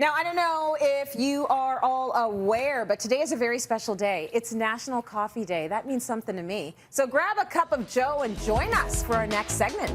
Now, I don't know if you are all aware, but today is a very special day. It's National Coffee Day. That means something to me. So grab a cup of Joe and join us for our next segment.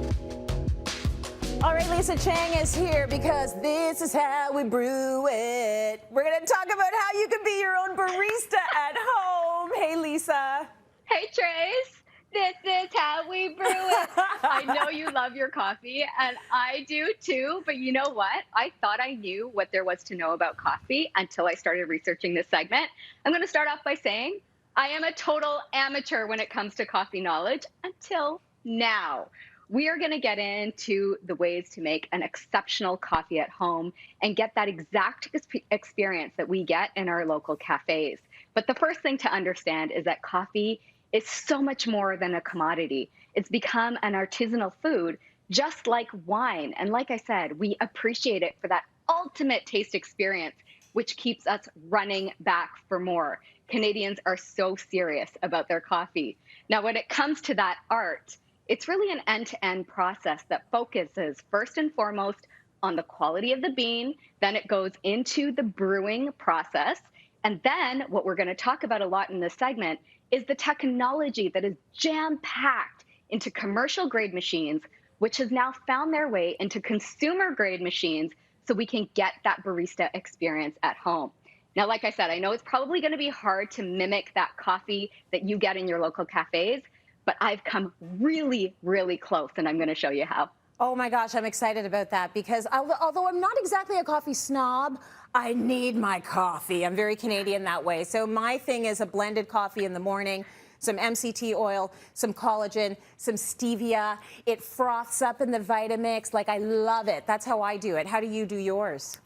All right, Lisa Chang is here because this is how we brew it. We're going to talk about how you can be your own barista at home. Hey, Lisa. Hey, Trace. This is how we brew it. I know you love your coffee, and I do too. But you know what? I thought I knew what there was to know about coffee until I started researching this segment. I'm going to start off by saying I am a total amateur when it comes to coffee knowledge until now. We are going to get into the ways to make an exceptional coffee at home and get that exact experience that we get in our local cafes. But the first thing to understand is that coffee is so much more than a commodity. It's become an artisanal food, just like wine. And like I said, we appreciate it for that ultimate taste experience, which keeps us running back for more. Canadians are so serious about their coffee. Now, when it comes to that art, it's really an end-to-end process that focuses first and foremost on the quality of the bean. Then it goes into the brewing process. And then what we're going to talk about a lot in this segment is the technology that is jam-packed into commercial grade machines, which has now found their way into consumer grade machines so we can get that barista experience at home. Now, like I said, I know it's probably going to be hard to mimic that coffee that you get in your local cafes, but I've come really, really close, and I'm going to show you how. Oh my gosh, I'm excited about that because although I'm not exactly a coffee snob, I need my coffee. I'm very Canadian that way. So my thing is a blended coffee in the morning, some MCT oil, some collagen, some stevia. It froths up in the Vitamix. Like, I love it. That's how I do it. How do you do yours?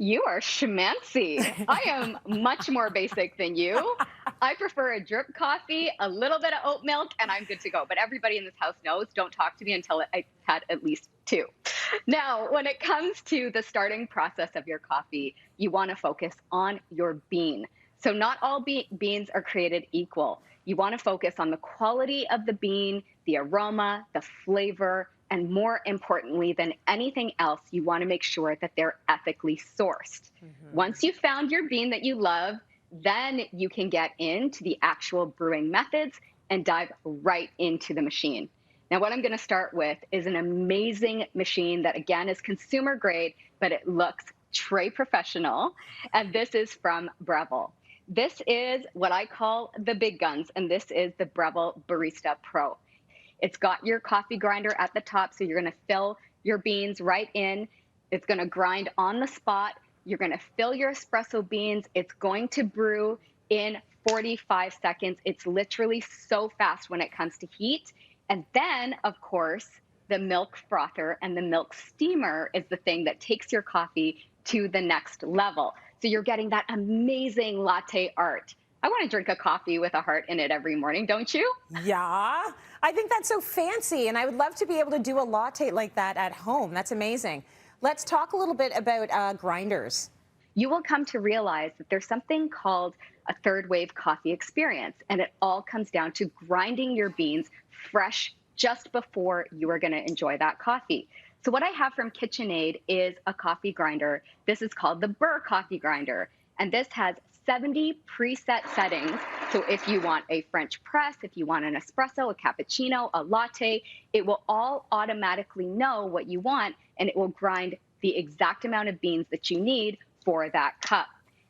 You are schmancy. I am much more basic than you. I prefer a drip coffee, a little bit of oat milk, and I'm good to go. But everybody in this house knows, don't talk to me until I've had at least two. Now, when it comes to the starting process of your coffee, you want to focus on your bean. So not all beans are created equal. You want to focus on the quality of the bean, the aroma, the flavor, and more importantly than anything else, you want to make sure that they're ethically sourced. Once you've found your bean that you love, then you can get into the actual brewing methods and dive right into the machine. Now, what I'm going to start with is an amazing machine that, again, is consumer grade, but it looks très professional. And this is from Breville. This is what I call the big guns, and this is the Breville Barista Pro. It's got your coffee grinder at the top, so you're going to fill your beans right in. It's going to grind on the spot. You're going to fill your espresso beans. It's going to brew in 45 seconds. It's literally so fast when it comes to heat. And then, of course, the milk frother and the milk steamer is the thing that takes your coffee to the next level. So you're getting that amazing latte art. I want to drink a coffee with a heart in it every morning, don't you? Yeah, I think that's so fancy, and I would love to be able to do a latte like that at home. That's amazing. Let's talk a little bit about grinders. You will come to realize that there's something called a third wave coffee experience, and it all comes down to grinding your beans fresh just before you are going to enjoy that coffee. So what I have from KitchenAid is a coffee grinder. This is called the Burr coffee grinder, and this has 70 preset settings. So if you want a French press, if you want an espresso, a cappuccino, a latte, it will all automatically know what you want, and it will grind the exact amount of beans that you need for that cup.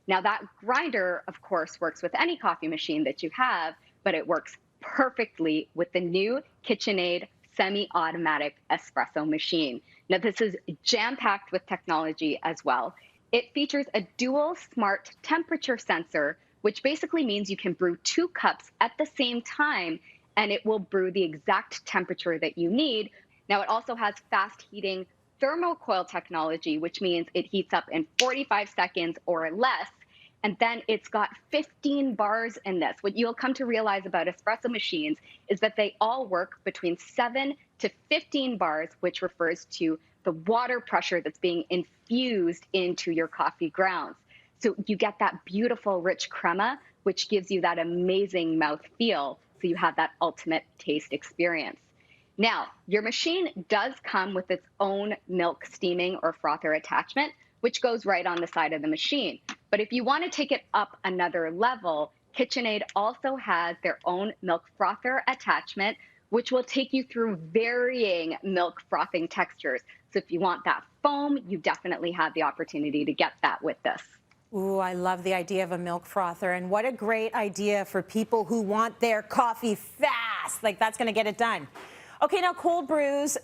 Now, that grinder, of course, works with any coffee machine that you have, but it works perfectly with the new KitchenAid semi-automatic espresso machine. Now, this is jam-packed with technology as well. It features a dual smart temperature sensor, which basically means you can brew 2 cups at the same time, and it will brew the exact temperature that you need. Now, it also has fast heating thermocoil technology, which means it heats up in 45 seconds or less. And then it's got 15 bars in this. What you'll come to realize about espresso machines is that they all work between 7 to 15 bars, which refers to the water pressure that's being infused into your coffee grounds. So you get that beautiful, rich crema, which gives you that amazing mouth feel. So you have that ultimate taste experience. Now, your machine does come with its own milk steaming or frother attachment, which goes right on the side of the machine. But if you want to take it up another level, KitchenAid also has their own milk frother attachment, which will take you through varying milk frothing textures. So if you want that foam, you definitely have the opportunity to get that with this. Ooh, I love the idea of a milk frother, and what a great idea for people who want their coffee fast. Like, that's going to get it done. Okay, now cold brews.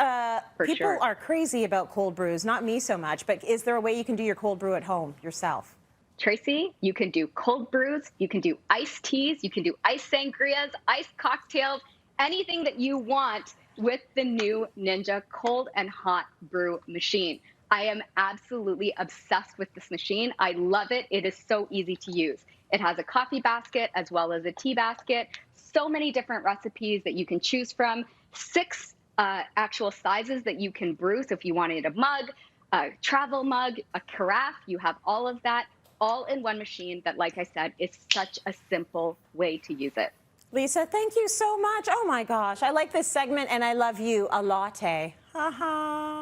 People are crazy about cold brews. Not me so much, but is there a way you can do your cold brew at home yourself? Tracy, you can do cold brews, you can do iced teas, you can do iced sangrias, iced cocktails, anything that you want with the new Ninja cold and hot brew machine. I am absolutely obsessed with this machine. I love it. It is so easy to use. It has a coffee basket as well as a tea basket. So many different recipes that you can choose from. 6 actual sizes that you can brew. So if you wanted a mug, a travel mug, a carafe, you have all of that, all in one machine that, like I said, is such a simple way to use it. Lisa, thank you so much. Oh my gosh, I like this segment and I love you. A latte. Ha ha.